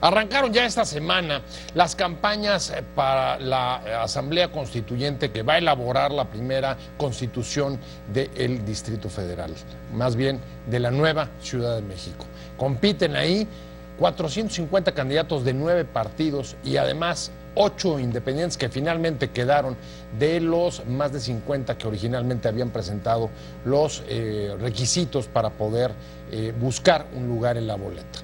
Arrancaron ya esta semana las campañas para la Asamblea Constituyente que va a elaborar la primera constitución del Distrito Federal, más bien de la nueva Ciudad de México. Compiten ahí 450 candidatos de 9 partidos y además 8 independientes que finalmente quedaron de los más de 50 que originalmente habían presentado los requisitos para poder buscar un lugar en la boleta.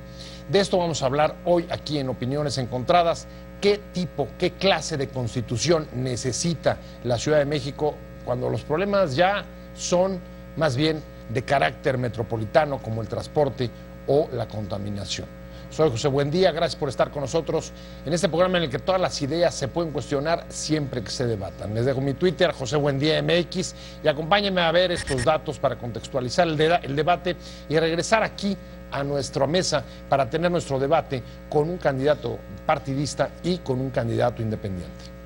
De esto vamos a hablar hoy aquí en Opiniones Encontradas. ¿Qué tipo, qué clase de constitución necesita la Ciudad de México cuando los problemas ya son más bien de carácter metropolitano, como el transporte o la contaminación? Soy José Buendía, gracias por estar con nosotros en este programa en el que todas las ideas se pueden cuestionar siempre que se debatan. Les dejo mi Twitter, José Buendía MX, y acompáñenme a ver estos datos para contextualizar el debate y regresar aquí a nuestra mesa para tener nuestro debate con un candidato partidista y con un candidato independiente.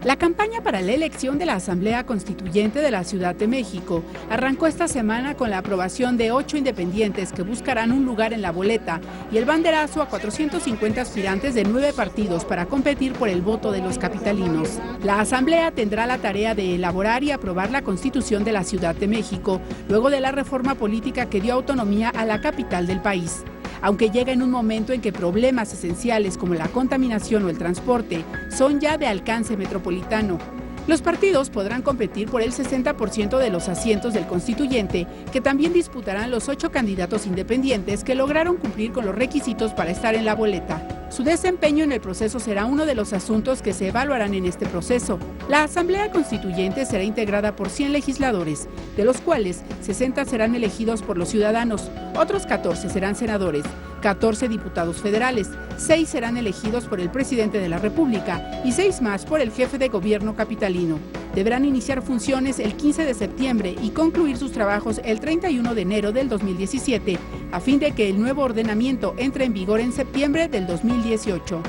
La campaña para la elección de la Asamblea Constituyente de la Ciudad de México arrancó esta semana con la aprobación de 8 independientes que buscarán un lugar en la boleta y el banderazo a 450 aspirantes de 9 partidos para competir por el voto de los capitalinos. La Asamblea tendrá la tarea de elaborar y aprobar la Constitución de la Ciudad de México, luego de la reforma política que dio autonomía a la capital del país. Aunque llega en un momento en que problemas esenciales como la contaminación o el transporte son ya de alcance metropolitano, los partidos podrán competir por el 60% de los asientos del constituyente, que también disputarán los 8 candidatos independientes que lograron cumplir con los requisitos para estar en la boleta. Su desempeño en el proceso será uno de los asuntos que se evaluarán en este proceso. La Asamblea Constituyente será integrada por 100 legisladores, de los cuales 60 serán elegidos por los ciudadanos, otros 14 serán senadores, 14 diputados federales, 6 serán elegidos por el presidente de la República y 6 más por el jefe de gobierno capitalino. Deberán iniciar funciones el 15 de septiembre y concluir sus trabajos el 31 de enero del 2017, a fin de que el nuevo ordenamiento entre en vigor en septiembre del 2018.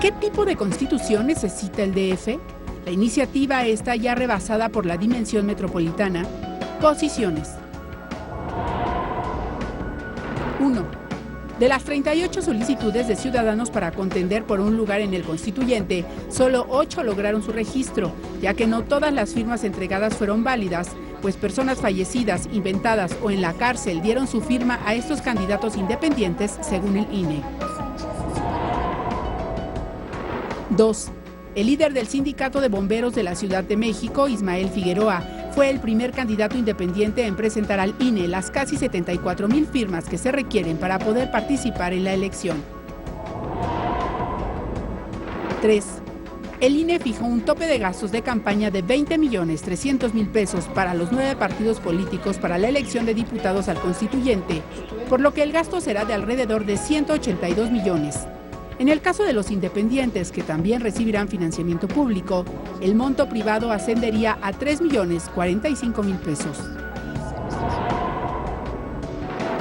¿Qué tipo de constitución necesita el DF? La iniciativa está ya rebasada por la dimensión metropolitana. Posiciones. 1. De las 38 solicitudes de ciudadanos para contender por un lugar en el constituyente, solo 8 lograron su registro, ya que no todas las firmas entregadas fueron válidas, pues personas fallecidas, inventadas o en la cárcel dieron su firma a estos candidatos independientes, según el INE. 2. El líder del Sindicato de Bomberos de la Ciudad de México, Ismael Figueroa, fue el primer candidato independiente en presentar al INE las casi 74,000 firmas que se requieren para poder participar en la elección. 3. El INE fijó un tope de gastos de campaña de 20,300,000 pesos para los 9 partidos políticos para la elección de diputados al constituyente, por lo que el gasto será de alrededor de 182 millones. En el caso de los independientes, que también recibirán financiamiento público, el monto privado ascendería a 3,045,000 pesos.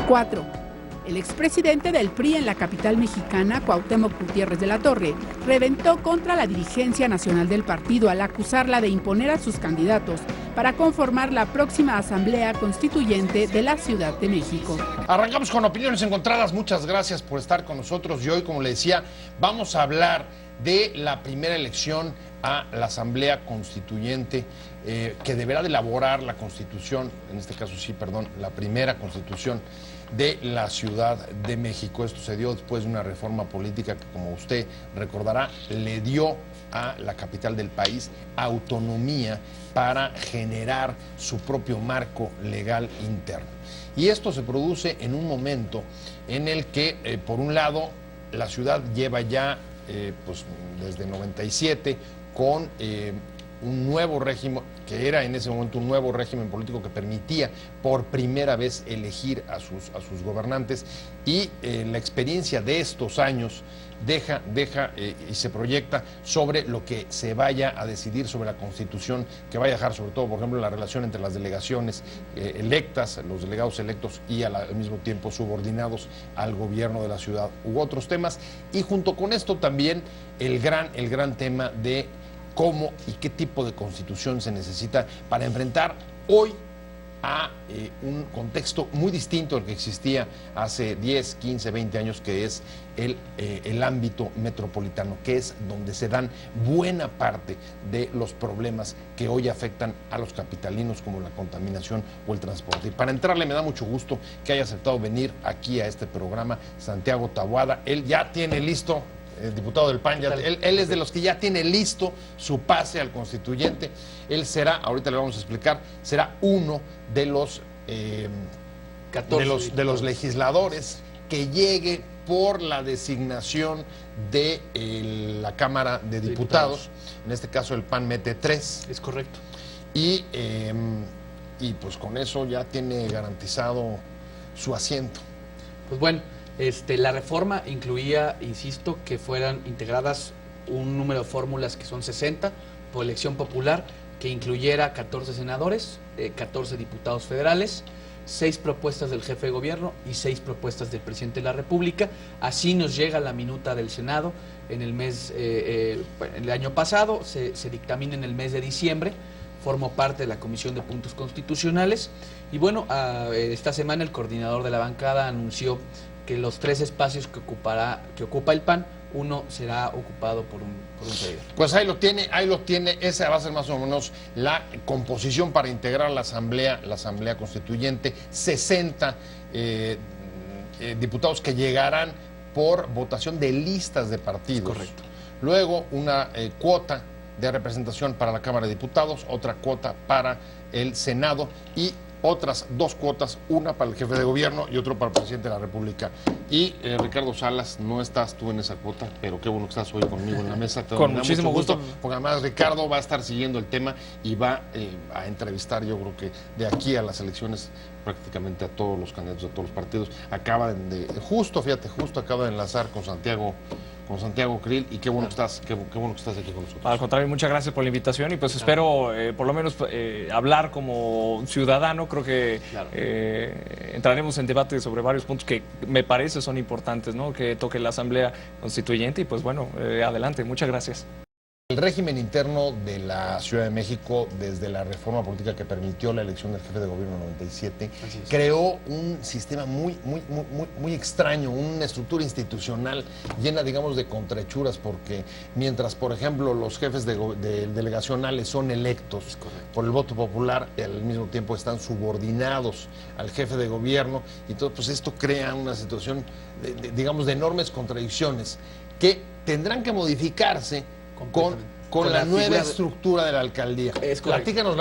4. El expresidente del PRI en la capital mexicana, Cuauhtémoc Gutiérrez de la Torre, reventó contra la dirigencia nacional del partido al acusarla de imponer a sus candidatos para conformar la próxima Asamblea Constituyente de la Ciudad de México. Arrancamos con Opiniones Encontradas. Muchas gracias por estar con nosotros y hoy, como le decía, vamos a hablar de la primera elección a la Asamblea Constituyente que deberá de elaborar la Constitución, en este caso la primera Constitución de la Ciudad de México. Esto se dio después de una reforma política que, como usted recordará, le dio a la capital del país autonomía para generar su propio marco legal interno. Y esto se produce en un momento en el que, por un lado, la ciudad lleva ya, desde 97, con un nuevo régimen, que era en ese momento un nuevo régimen político que permitía por primera vez elegir a sus gobernantes, y la experiencia de estos años deja y se proyecta sobre lo que se vaya a decidir sobre la Constitución, que vaya a dejar sobre todo, por ejemplo, la relación entre las delegaciones electas, los delegados electos y al mismo tiempo subordinados al gobierno de la ciudad u otros temas, y junto con esto también el gran tema de cómo y qué tipo de constitución se necesita para enfrentar hoy a un contexto muy distinto al que existía hace 10, 15, 20 años, que es el ámbito metropolitano, que es donde se dan buena parte de los problemas que hoy afectan a los capitalinos, como la contaminación o el transporte. Y para entrarle, me da mucho gusto que haya aceptado venir aquí a este programa Santiago Taboada. Él ya tiene listo, el diputado del PAN, él es de los que ya tiene listo su pase al constituyente. Él será, ahorita le vamos a explicar, será uno de los, de los legisladores que llegue por la designación de la Cámara de Diputados. En este caso el PAN mete 3. Es correcto. Y pues con eso ya tiene garantizado su asiento. Pues bueno, la reforma incluía, insisto, que fueran integradas un número de fórmulas que son 60 por elección popular, que incluyera 14 senadores, 14 diputados federales, 6 propuestas del jefe de gobierno y 6 propuestas del presidente de la República. Así nos llega la minuta del Senado en el mes, el año pasado, se dictamina en el mes de diciembre. Formo parte de la Comisión de Puntos Constitucionales y bueno, esta semana el coordinador de la bancada anunció que los 3 espacios que ocupa el PAN, uno será ocupado por un servidor. Pues ahí lo tiene, esa va a ser más o menos la composición para integrar la Asamblea Constituyente, 60 diputados que llegarán por votación de listas de partidos. Correcto. Luego una cuota de representación para la Cámara de Diputados, otra cuota para el Senado y otras 2 cuotas, una para el jefe de gobierno y otro para el presidente de la República. Y Ricardo Salas, no estás tú en esa cuota, pero qué bueno que estás hoy conmigo en la mesa. Con muchísimo gusto. Porque además Ricardo va a estar siguiendo el tema y va a entrevistar, yo creo que de aquí a las elecciones, prácticamente a todos los candidatos de todos los partidos. Justo acaba de enlazar con Santiago Krill, y qué bueno que estás aquí con nosotros. Al contrario, muchas gracias por la invitación y pues espero por lo menos hablar como ciudadano. Creo que entraremos en debate sobre varios puntos que me parece son importantes, ¿no? Que toque la Asamblea Constituyente y pues bueno, adelante, muchas gracias. El régimen interno de la Ciudad de México, desde la reforma política que permitió la elección del jefe de gobierno en 97, creó un sistema muy extraño, una estructura institucional llena, digamos, de contrahechuras, porque mientras, por ejemplo, los jefes delegacionales son electos por el voto popular, al mismo tiempo están subordinados al jefe de gobierno, y todo, pues esto crea una situación, digamos, de enormes contradicciones que tendrán que modificarse con la nueva estructura de la alcaldía. Platícanos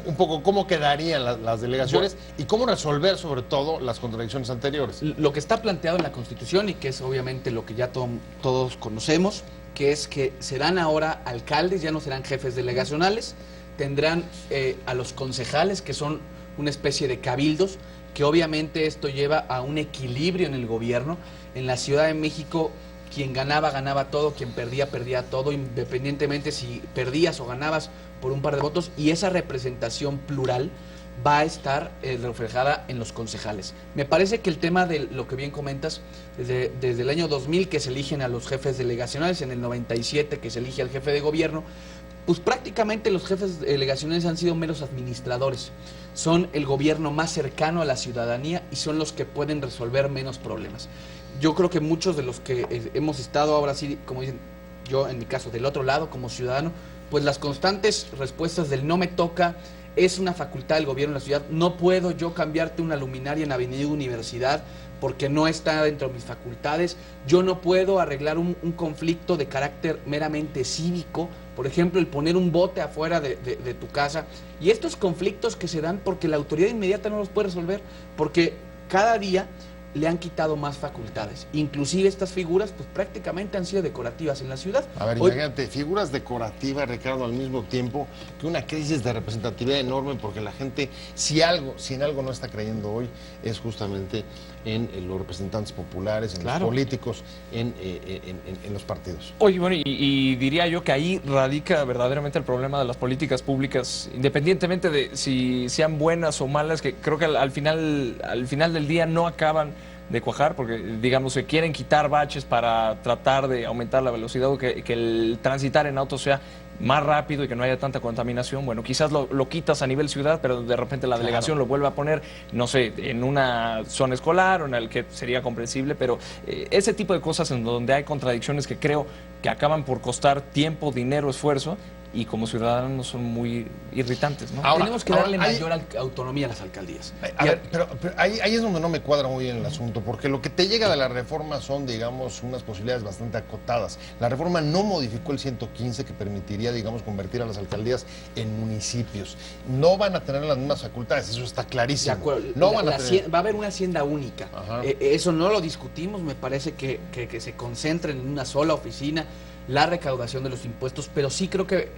un poco cómo quedarían las delegaciones y cómo resolver sobre todo las contradicciones anteriores. Lo que está planteado en la Constitución y que es obviamente lo que ya todos conocemos, que es que serán ahora alcaldes, ya no serán jefes delegacionales, tendrán a los concejales, que son una especie de cabildos, que obviamente esto lleva a un equilibrio en el gobierno. En la Ciudad de México, quien ganaba, ganaba todo, quien perdía, perdía todo, independientemente si perdías o ganabas por un par de votos, y esa representación plural va a estar reflejada en los concejales. Me parece que el tema de lo que bien comentas, desde el año 2000 que se eligen a los jefes delegacionales, en el 97 que se elige al jefe de gobierno, pues prácticamente los jefes delegacionales han sido meros administradores. Son el gobierno más cercano a la ciudadanía y son los que pueden resolver menos problemas. Yo creo que muchos de los que hemos estado ahora sí, como dicen, yo en mi caso del otro lado como ciudadano, pues las constantes respuestas del no me toca, es una facultad del gobierno de la ciudad, no puedo yo cambiarte una luminaria en Avenida Universidad porque no está dentro de mis facultades, yo no puedo arreglar un conflicto de carácter meramente cívico, por ejemplo, el poner un bote afuera de tu casa, y estos conflictos que se dan porque la autoridad inmediata no los puede resolver, porque cada día le han quitado más facultades. Inclusive estas figuras pues prácticamente han sido decorativas en la ciudad. A ver, imagínate, figuras decorativas, Ricardo, al mismo tiempo que una crisis de representatividad enorme, porque la gente, si en algo no está creyendo hoy, es justamente en los representantes populares, en los políticos, en los partidos. Oye, bueno, y diría yo que ahí radica verdaderamente el problema de las políticas públicas, independientemente de si sean buenas o malas, que creo que al final del día no acaban de cuajar, porque digamos se quieren quitar baches para tratar de aumentar la velocidad o que el transitar en auto sea más rápido y que no haya tanta contaminación, bueno, quizás lo quitas a nivel ciudad, pero de repente la delegación lo vuelve a poner, no sé, en una zona escolar o en el que sería comprensible, pero ese tipo de cosas en donde hay contradicciones que creo que acaban por costar tiempo, dinero, esfuerzo, y como ciudadanos son muy irritantes, ¿no? Ahora, tenemos que darle mayor autonomía a las alcaldías. A ver, pero ahí es donde no me cuadra muy bien el asunto, porque lo que te llega de la reforma son, digamos, unas posibilidades bastante acotadas. La reforma no modificó el 115 que permitiría, digamos, convertir a las alcaldías en municipios. No van a tener las mismas facultades, eso está clarísimo. De acuerdo. No va a haber una hacienda única. Eso no lo discutimos, me parece que se concentren en una sola oficina la recaudación de los impuestos, pero sí creo que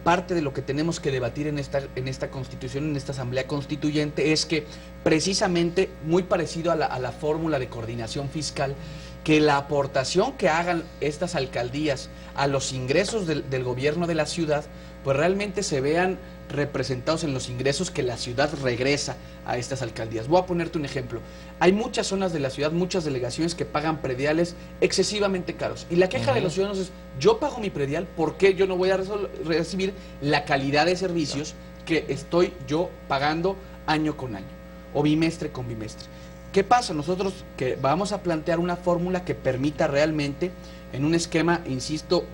parte de lo que tenemos que debatir en esta Constitución, en esta Asamblea Constituyente, es que precisamente, muy parecido a la fórmula de coordinación fiscal, que la aportación que hagan estas alcaldías a los ingresos del gobierno de la ciudad, pues realmente se vean representados en los ingresos que la ciudad regresa a estas alcaldías. Voy a ponerte un ejemplo. Hay muchas zonas de la ciudad, muchas delegaciones que pagan prediales excesivamente caros. Y la queja de los ciudadanos es, yo pago mi predial, ¿por qué yo no voy a recibir la calidad de servicios que estoy yo pagando año con año o bimestre con bimestre? ¿Qué pasa? Nosotros que vamos a plantear una fórmula que permita realmente, en un esquema, insisto,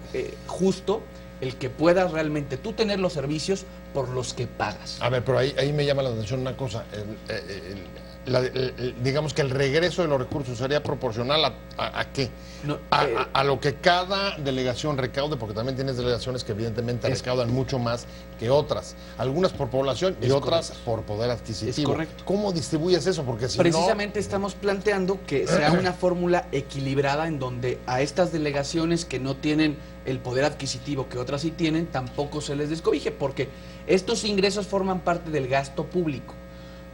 justo, el que puedas realmente tú tener los servicios por los que pagas. A ver, pero ahí me llama la atención una cosa. Digamos que el regreso de los recursos sería proporcional a qué? No, a lo que cada delegación recaude, porque también tienes delegaciones que evidentemente recaudan mucho más que otras. Algunas por población y otras por poder adquisitivo. Es correcto. ¿Cómo distribuyes eso? Porque si precisamente estamos planteando que sea una fórmula equilibrada en donde a estas delegaciones que no tienen el poder adquisitivo que otras sí tienen, tampoco se les descobije, porque estos ingresos forman parte del gasto público.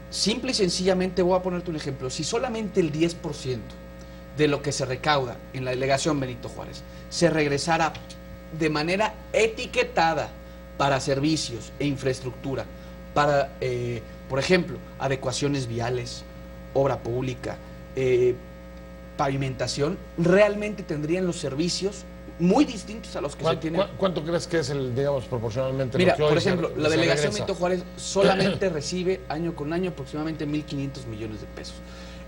Simple y sencillamente, voy a ponerte un ejemplo, si solamente el 10% de lo que se recauda en la delegación Benito Juárez se regresara de manera etiquetada para servicios e infraestructura, para, por ejemplo, adecuaciones viales, obra pública, pavimentación, realmente tendrían los servicios muy distintos a los que se tienen. ¿Cuánto crees que es el, digamos, proporcionalmente? Mira, por ejemplo, la delegación Benito Juárez solamente recibe año con año aproximadamente 1.500 millones de pesos.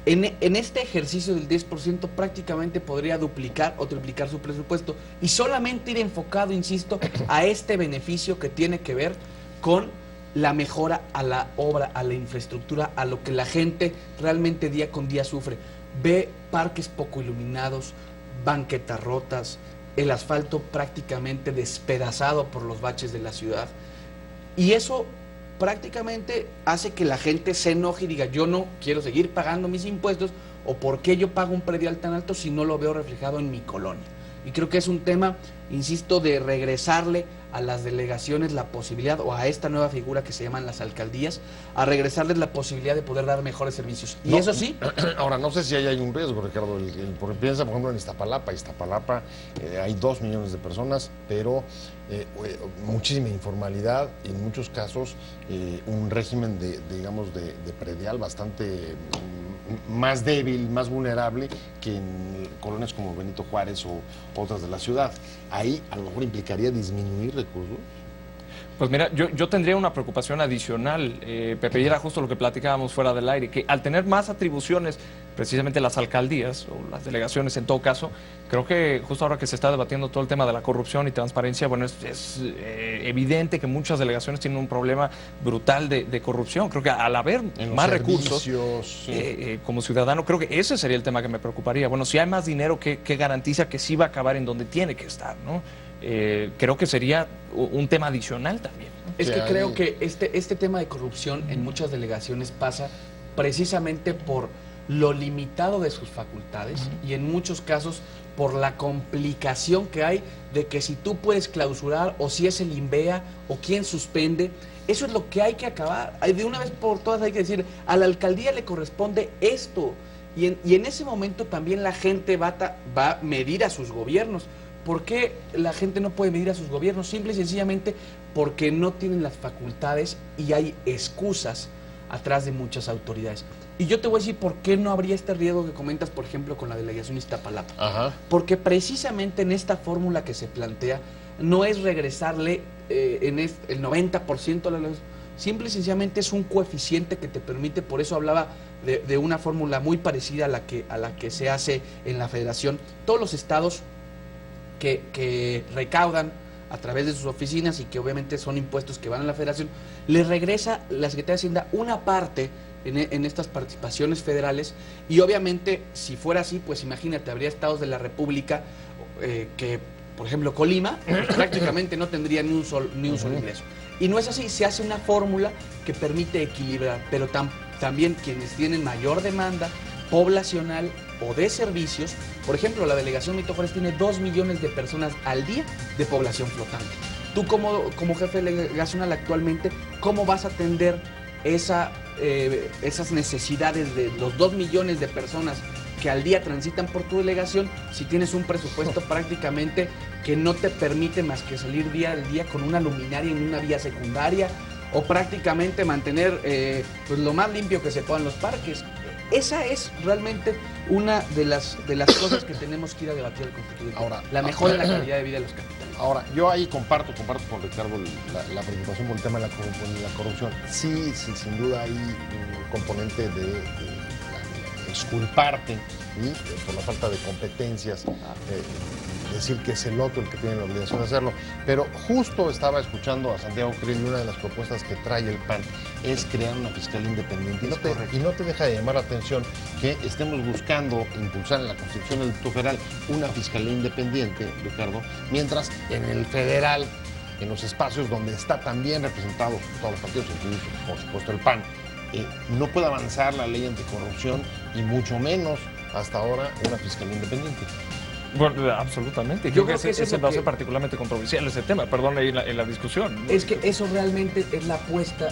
En este ejercicio del 10% prácticamente podría duplicar o triplicar su presupuesto y solamente ir enfocado, insisto, a este beneficio que tiene que ver con la mejora a la obra, a la infraestructura, a lo que la gente realmente día con día sufre. Ve parques poco iluminados, banquetas rotas, el asfalto prácticamente despedazado por los baches de la ciudad, y eso prácticamente hace que la gente se enoje y diga, yo no quiero seguir pagando mis impuestos, o por qué yo pago un predial tan alto si no lo veo reflejado en mi colonia. Y creo que es un tema, insisto, de regresarle a las delegaciones la posibilidad, o a esta nueva figura que se llaman las alcaldías, a regresarles la posibilidad de poder dar mejores servicios. Y eso sí. Ahora, no sé si ahí hay un riesgo, Ricardo, porque piensa, por ejemplo, en Iztapalapa hay 2 millones de personas, pero muchísima informalidad y en muchos casos un régimen de predial bastante más débil, más vulnerable que en colonias como Benito Juárez o otras de la ciudad. Ahí a lo mejor implicaría disminuir recursos. Pues mira, yo tendría una preocupación adicional, Pepe, y era justo lo que platicábamos fuera del aire, que al tener más atribuciones, precisamente las alcaldías o las delegaciones en todo caso, creo que justo ahora que se está debatiendo todo el tema de la corrupción y transparencia, bueno, es evidente que muchas delegaciones tienen un problema brutal de corrupción. Creo que al haber más recursos, como ciudadano, creo que ese sería el tema que me preocuparía. Bueno, si hay más dinero, ¿qué garantiza que sí va a acabar en donde tiene que estar, ¿no? Creo que sería un tema adicional también, ¿no? Es que creo que este tema de corrupción en muchas delegaciones pasa precisamente por lo limitado de sus facultades y en muchos casos por la complicación que hay de que si tú puedes clausurar o si es el INVEA o quién suspende. Eso es lo que hay que acabar. De una vez por todas hay que decir, a la alcaldía le corresponde esto. Y en ese momento también la gente va a medir a sus gobiernos. ¿Por qué la gente no puede medir a sus gobiernos? Simple y sencillamente porque no tienen las facultades y hay excusas atrás de muchas autoridades. Y yo te voy a decir por qué no habría este riesgo que comentas, por ejemplo, con la delegación Iztapalapa. Porque precisamente en esta fórmula que se plantea no es regresarle el 90% de la simple y sencillamente es un coeficiente que te permite, por eso hablaba de una fórmula muy parecida a la que se hace en la federación. Todos los estados que recaudan a través de sus oficinas y que obviamente son impuestos que van a la federación, les regresa la Secretaría de Hacienda una parte en estas participaciones federales, y obviamente si fuera así, pues imagínate, habría estados de la República que, por ejemplo, Colima, pues, prácticamente no tendría ni un solo ingreso. Y no es así, se hace una fórmula que permite equilibrar, pero también quienes tienen mayor demanda poblacional o de servicios, por ejemplo, la delegación Benito Juárez tiene 2 millones de personas al día de población flotante. Tú como jefe delegacional actualmente, ¿cómo vas a atender esas necesidades de los 2 millones de personas que al día transitan por tu delegación si tienes un presupuesto prácticamente que no te permite más que salir día al día con una luminaria en una vía secundaria o prácticamente mantener pues lo más limpio que se pueda en los parques? Esa es realmente una de las cosas que tenemos que ir a debatir al Constituyente. Ahora, la mejora de la calidad de vida de los capitales. Ahora, yo ahí comparto con Ricardo la preocupación por el tema de la corrupción. Sí, sin duda hay un componente de exculparte por la falta de competencias, decir que es el otro el que tiene la obligación de hacerlo. Pero justo estaba escuchando a Santiago Krill, y una de las propuestas que trae el PAN es crear una fiscalía independiente. Y no te deja de llamar la atención que estemos buscando impulsar en la Constitución del Distrito Federal una fiscalía independiente, Ricardo, mientras en el federal, en los espacios donde está también representado todos los partidos, incluido por supuesto el PAN, no puede avanzar la ley anticorrupción y mucho menos hasta ahora una fiscalía independiente. Bueno, absolutamente. Yo creo que ese va a ser particularmente controversial ese tema, perdón, en la discusión. Es que eso realmente es la apuesta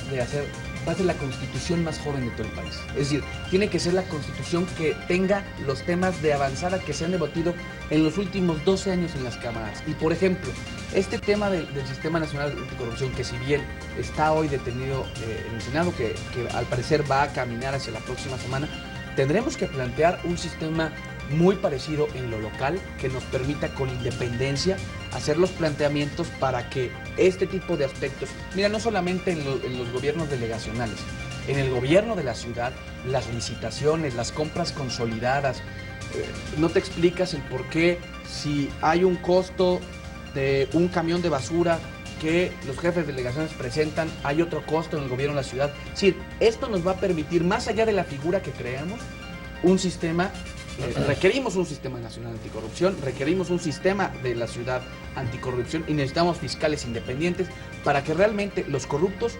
va a ser la constitución más joven de todo el país. Es decir, tiene que ser la constitución que tenga los temas de avanzada que se han debatido en los últimos 12 años en las cámaras. Y por ejemplo, este tema del Sistema Nacional Anticorrupción, que si bien está hoy detenido en el Senado, que al parecer va a caminar hacia la próxima semana, tendremos que plantear un sistema muy parecido en lo local, que nos permita con independencia hacer los planteamientos para que este tipo de aspectos, mira, no solamente en los gobiernos delegacionales, en el gobierno de la ciudad, las licitaciones, las compras consolidadas, no te explicas el por qué si hay un costo de un camión de basura que los jefes de delegaciones presentan, hay otro costo en el gobierno de la ciudad. Es decir, esto nos va a permitir, más allá de la figura que creamos, un sistema. Requerimos un sistema nacional anticorrupción, requerimos un sistema de la ciudad anticorrupción y necesitamos fiscales independientes para que realmente los corruptos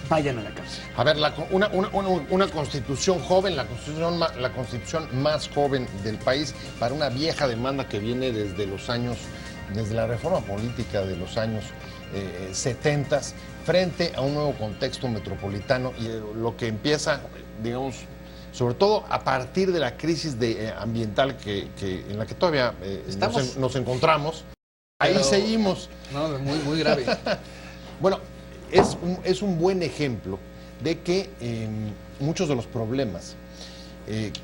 vayan a la cárcel. A ver, una constitución joven, la constitución más joven del país para una vieja demanda que viene desde la reforma política de los años 70 frente a un nuevo contexto metropolitano y lo que empieza, digamos, sobre todo a partir de la crisis ambiental en la que todavía nos encontramos. Ahí seguimos. No, muy grave. Bueno, es un buen ejemplo de que muchos de los problemas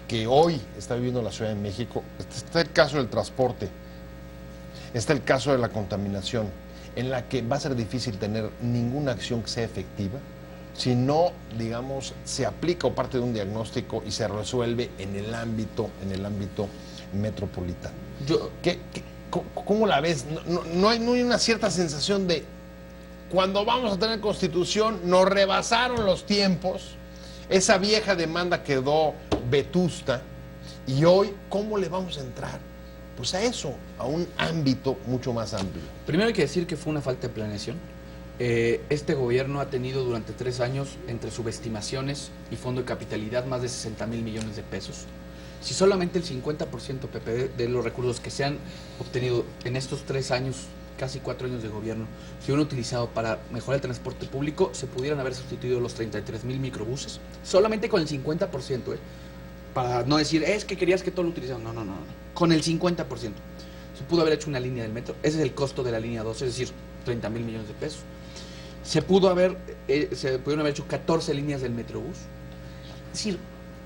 que hoy está viviendo la Ciudad de México, está el caso del transporte, está el caso de la contaminación, en la que va a ser difícil tener ninguna acción que sea efectiva si no, digamos, se aplica o parte de un diagnóstico y se resuelve en el ámbito metropolitano. ¿Cómo la ves? No hay una cierta sensación de cuando vamos a tener constitución nos rebasaron los tiempos, esa vieja demanda quedó vetusta y hoy ¿cómo le vamos a entrar? Pues a eso, a un ámbito mucho más amplio. Primero hay que decir que fue una falta de planeación. Este gobierno ha tenido durante 3 años, entre subestimaciones y fondo de capitalidad, más de 60,000 millones de pesos. Si solamente el 50% PPD de los recursos que se han obtenido en estos 3 años, casi 4 años de gobierno, se hubieran utilizado para mejorar el transporte público, se pudieran haber sustituido los 33,000 microbuses, solamente con el 50%, para no decir, es que querías que todo lo utilizaran. No, con el 50%. Se pudo haber hecho una línea del metro, ese es el costo de la línea 2, es decir, 30,000 millones de pesos. Se pudieron haber hecho 14 líneas del Metrobús. Es decir,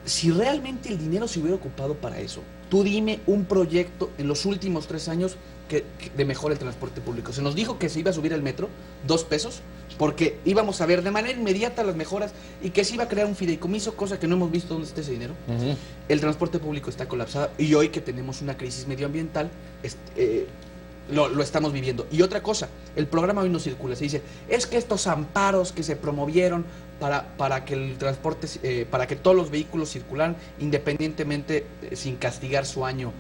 si realmente el dinero se hubiera ocupado para eso, tú dime un proyecto en los últimos 3 años de mejor el transporte público. Se nos dijo que se iba a subir el metro 2 pesos porque íbamos a ver de manera inmediata las mejoras y que se iba a crear un fideicomiso, cosa que no hemos visto dónde está ese dinero. El transporte público está colapsado y hoy que tenemos una crisis medioambiental lo estamos viviendo. Y otra cosa, el programa hoy no circula. Se dice, es que estos amparos que se promovieron para que el transporte, para que todos los vehículos circularan independientemente, sin castigar su año,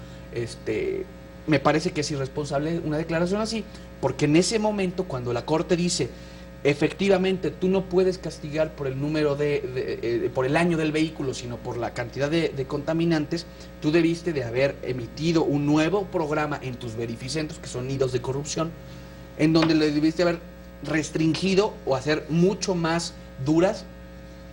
me parece que es irresponsable una declaración así, porque en ese momento cuando la Corte dice efectivamente tú no puedes castigar por el número por el año del vehículo, sino por la cantidad de contaminantes, tú debiste de haber emitido un nuevo programa en tus verificentros, que son nidos de corrupción, en donde le debiste haber restringido o hacer mucho más duras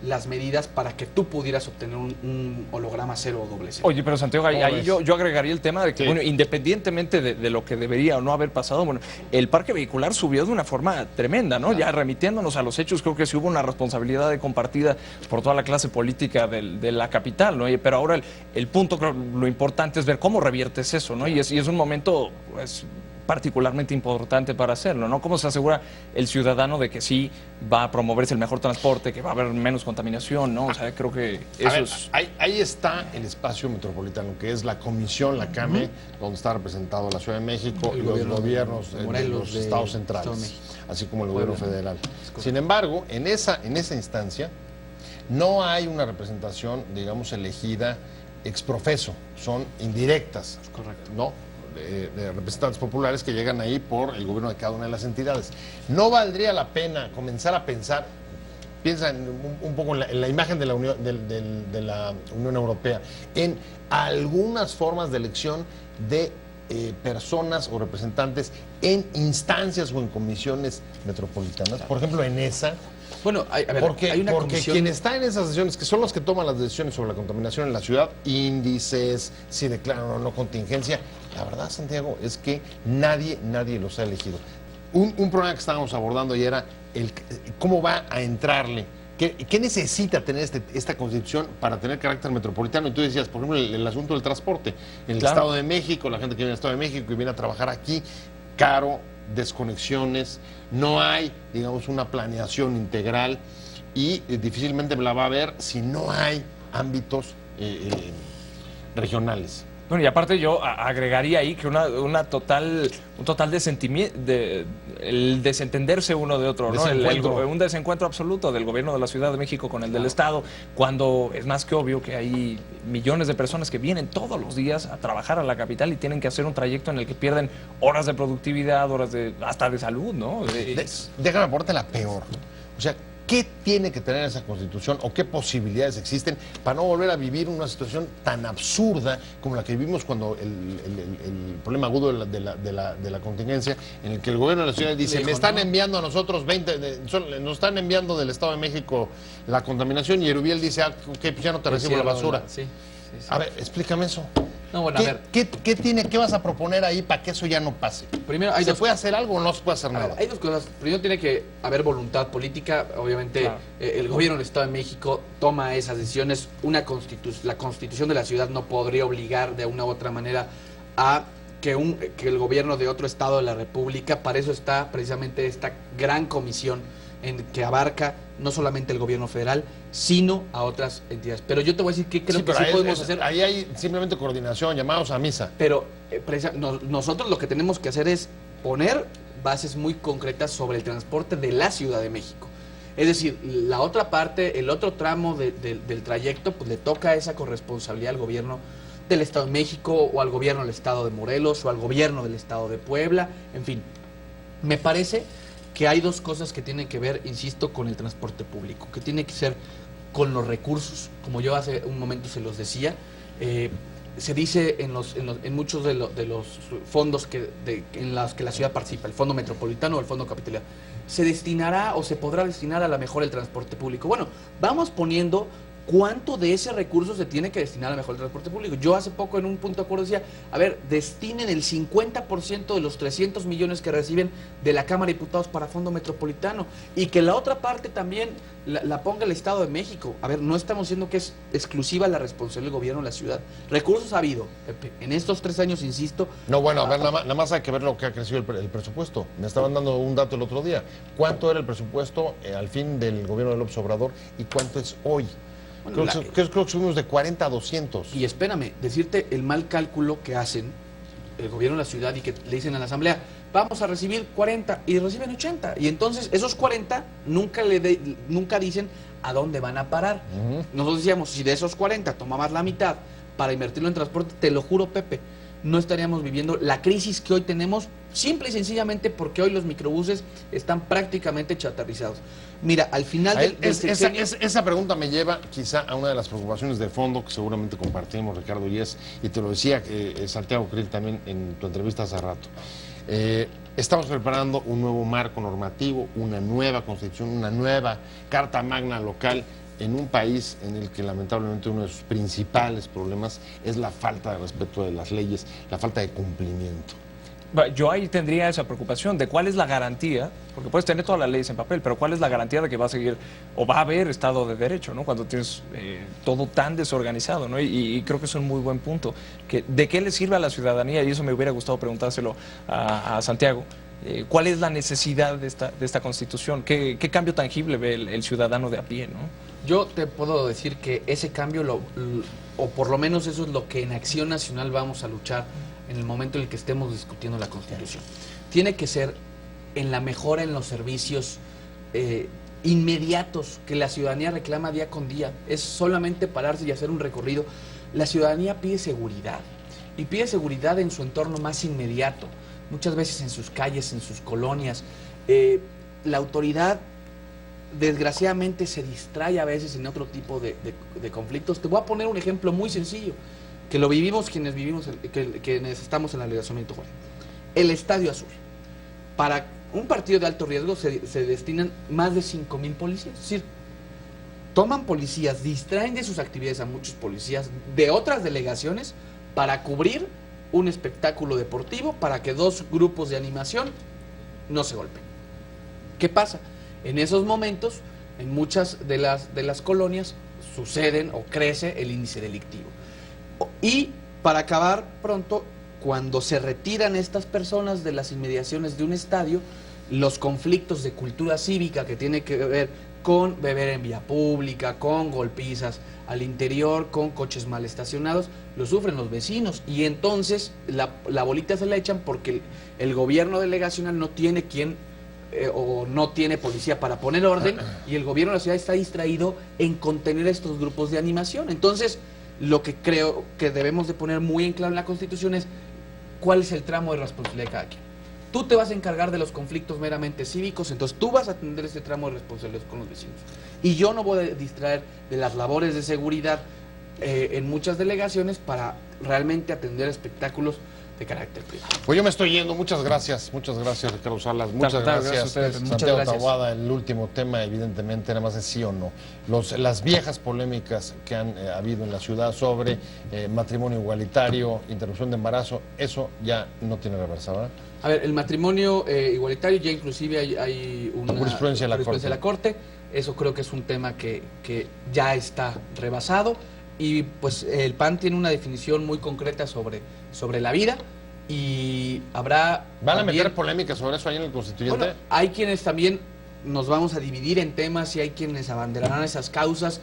las medidas para que tú pudieras obtener un holograma 0 o doble 0. Oye, pero Santiago, ahí yo agregaría el tema de que, bueno, independientemente de lo que debería o no haber pasado, bueno, el parque vehicular subió de una forma tremenda, ¿no? Claro. Ya remitiéndonos a los hechos, creo que sí hubo una responsabilidad compartida por toda la clase política de la capital, ¿no? Pero ahora el punto, creo, lo importante es ver cómo reviertes eso, ¿no? Y es un momento, pues, particularmente importante para hacerlo, ¿no? ¿Cómo se asegura el ciudadano de que sí va a promoverse el mejor transporte, que va a haber menos contaminación, ¿no? O sea, creo que eso es... Ahí está el espacio metropolitano, que es la comisión, la CAME, donde está representado la Ciudad de México y los gobiernos de los estados centrales, así como el gobierno federal. Sin embargo, en esa instancia no hay una representación, digamos, elegida ex profeso, son indirectas, correcto, ¿no? De representantes populares que llegan ahí por el gobierno de cada una de las entidades. ¿No valdría la pena comenzar a pensar, piensa un poco en la imagen de la Unión Europea, en algunas formas de elección de personas o representantes en instancias o en comisiones metropolitanas? Por ejemplo, en esa... Bueno, porque quien está en esas decisiones, que son los que toman las decisiones sobre la contaminación en la ciudad, índices, si declaran o no contingencia, la verdad, Santiago, es que nadie los ha elegido. Un problema que estábamos abordando ayer era cómo va a entrarle, qué necesita tener esta Constitución para tener carácter metropolitano. Y tú decías, por ejemplo, el asunto del transporte. En el Estado de México, la gente que viene del Estado de México y viene a trabajar aquí, caro, desconexiones, no hay, digamos, una planeación integral y difícilmente la va a haber si no hay ámbitos regionales. Bueno, y aparte yo agregaría ahí que un total el desentenderse uno de otro, ¿no? Un desencuentro absoluto del gobierno de la Ciudad de México con el del Estado, cuando es más que obvio que hay millones de personas que vienen todos los días a trabajar a la capital y tienen que hacer un trayecto en el que pierden horas de productividad, hasta de salud, ¿no? Déjame ponerte la peor. O sea, ¿qué tiene que tener esa Constitución o qué posibilidades existen para no volver a vivir una situación tan absurda como la que vivimos cuando el problema agudo de la contingencia, en el que el gobierno de la ciudad dice, me están enviando a nosotros nos están enviando del Estado de México la contaminación, y Erubiel dice, ok, pues ya no te recibo la basura. Sí. A ver, explícame eso. No, bueno, ¿Qué vas a proponer ahí para que eso ya no pase? Primero, ¿Se puede hacer algo o no se puede hacer nada? Hay dos cosas. Primero, tiene que haber voluntad política. Obviamente, claro, el gobierno del Estado de México toma esas decisiones. La Constitución de la ciudad no podría obligar de una u otra manera a que el gobierno de otro estado de la República. Para eso está precisamente esta gran comisión que abarca no solamente el gobierno federal, sino a otras entidades. Pero yo te voy a decir que creo que sí podemos hacer. Ahí hay simplemente coordinación, llamados a misa. Pero nosotros lo que tenemos que hacer es poner bases muy concretas sobre el transporte de la Ciudad de México. Es decir, la otra parte, el otro tramo del trayecto, pues le toca esa corresponsabilidad al gobierno del Estado de México, o al gobierno del Estado de Morelos, o al gobierno del Estado de Puebla. En fin, me parece que hay dos cosas que tienen que ver, insisto, con el transporte público, que tiene que ser con los recursos, como yo hace un momento se los decía. Se dice en muchos de los fondos en los que la ciudad participa, el Fondo Metropolitano o el Fondo Capitalino, se destinará o se podrá destinar a la mejora del transporte público. Bueno, vamos poniendo ¿cuánto de ese recurso se tiene que destinar a mejor transporte público? Yo hace poco en un punto de acuerdo decía, a ver, destinen el 50% de los 300 millones que reciben de la Cámara de Diputados para Fondo Metropolitano y que la otra parte también la ponga el Estado de México. A ver, no estamos diciendo que es exclusiva la responsabilidad del gobierno de la ciudad. Recursos ha habido, Pepe, en estos 3 años, insisto. No, bueno, a ver, nada más hay que ver lo que ha crecido el presupuesto. Me estaban dando un dato el otro día. ¿Cuánto era el presupuesto al fin del gobierno de López Obrador y cuánto es hoy? Bueno, creo que subimos de 40 a 200. Y espérame, decirte el mal cálculo que hacen el gobierno de la ciudad y que le dicen a la asamblea, vamos a recibir 40 y reciben 80. Y entonces esos 40 nunca dicen a dónde van a parar. Nosotros decíamos, si de esos 40 tomabas la mitad para invertirlo en transporte, te lo juro, Pepe, no estaríamos viviendo la crisis que hoy tenemos, simple y sencillamente porque hoy los microbuses están prácticamente chatarrizados. Mira, al final esa pregunta me lleva quizá a una de las preocupaciones de fondo que seguramente compartimos, Ricardo, y te lo decía Santiago Krill también en tu entrevista hace rato. Estamos preparando un nuevo marco normativo, una nueva constitución, una nueva carta magna local en un país en el que lamentablemente uno de sus principales problemas es la falta de respeto de las leyes, la falta de cumplimiento. Yo ahí tendría esa preocupación de cuál es la garantía, porque puedes tener todas las leyes en papel, pero cuál es la garantía de que va a seguir o va a haber Estado de Derecho, ¿no? Cuando tienes todo tan desorganizado, ¿no? Y creo que es un muy buen punto. ¿De qué le sirve a la ciudadanía? Y eso me hubiera gustado preguntárselo a Santiago. ¿Cuál es la necesidad de esta Constitución? ¿Qué cambio tangible ve el ciudadano de a pie, ¿no? Yo te puedo decir que ese cambio, o por lo menos eso es lo que en Acción Nacional vamos a luchar en el momento en el que estemos discutiendo la Constitución. Tiene que ser en la mejora en los servicios inmediatos que la ciudadanía reclama día con día. Es solamente pararse y hacer un recorrido. La ciudadanía pide seguridad, y pide seguridad en su entorno más inmediato, muchas veces en sus calles, en sus colonias. La autoridad desgraciadamente se distrae a veces en otro tipo de conflictos. Te voy a poner un ejemplo muy sencillo, que lo vivimos quienes estamos en la delegación Benito Juárez. El Estadio Azul. Para un partido de alto riesgo se destinan más de 5,000 policías. Es decir, toman policías, distraen de sus actividades a muchos policías de otras delegaciones para cubrir un espectáculo deportivo, para que 2 grupos de animación no se golpeen. ¿Qué pasa? En esos momentos, en muchas de las colonias, suceden o crece el índice delictivo. Y para acabar pronto, cuando se retiran estas personas de las inmediaciones de un estadio, los conflictos de cultura cívica que tiene que ver con beber en vía pública, con golpizas al interior, con coches mal estacionados, lo sufren los vecinos. Y entonces la bolita se la echan porque el gobierno delegacional no tiene o no tiene policía para poner orden, y el gobierno de la ciudad está distraído en contener estos grupos de animación. Entonces, lo que creo que debemos de poner muy en claro en la Constitución es cuál es el tramo de responsabilidad de cada quien. Tú te vas a encargar de los conflictos meramente cívicos, entonces tú vas a atender ese tramo de responsabilidad con los vecinos. Y yo no voy a distraer de las labores de seguridad en muchas delegaciones para realmente atender espectáculos de carácter privado. Pues yo me estoy yendo. Muchas gracias Ricardo Salas, muchas gracias Santiago Taboada. El último tema evidentemente nada más es sí o no. Las viejas polémicas que han habido en la ciudad sobre matrimonio igualitario, interrupción de embarazo, eso ya no tiene reversa, ¿verdad? A ver, el matrimonio igualitario ya inclusive hay una jurisprudencia de la Corte. Eso creo que es un tema que ya está rebasado, y pues el PAN tiene una definición muy concreta sobre la vida, y habrá... ¿Van a meter polémicas sobre eso ahí en el Constituyente? Bueno, hay quienes también nos vamos a dividir en temas, y hay quienes abanderarán esas causas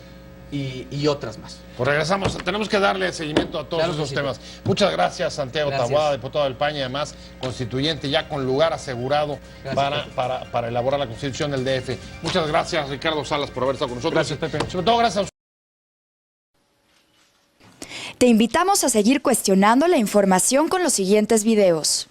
y otras más. Pues regresamos, tenemos que darle seguimiento a todos esos temas. Muchas gracias Santiago Taboada, diputado del PAN y además constituyente ya con lugar asegurado para elaborar la Constitución del DF. Muchas gracias Ricardo Salas por haber estado con nosotros. Gracias, Pepe. Sobre todo gracias a usted. Te invitamos a seguir cuestionando la información con los siguientes videos.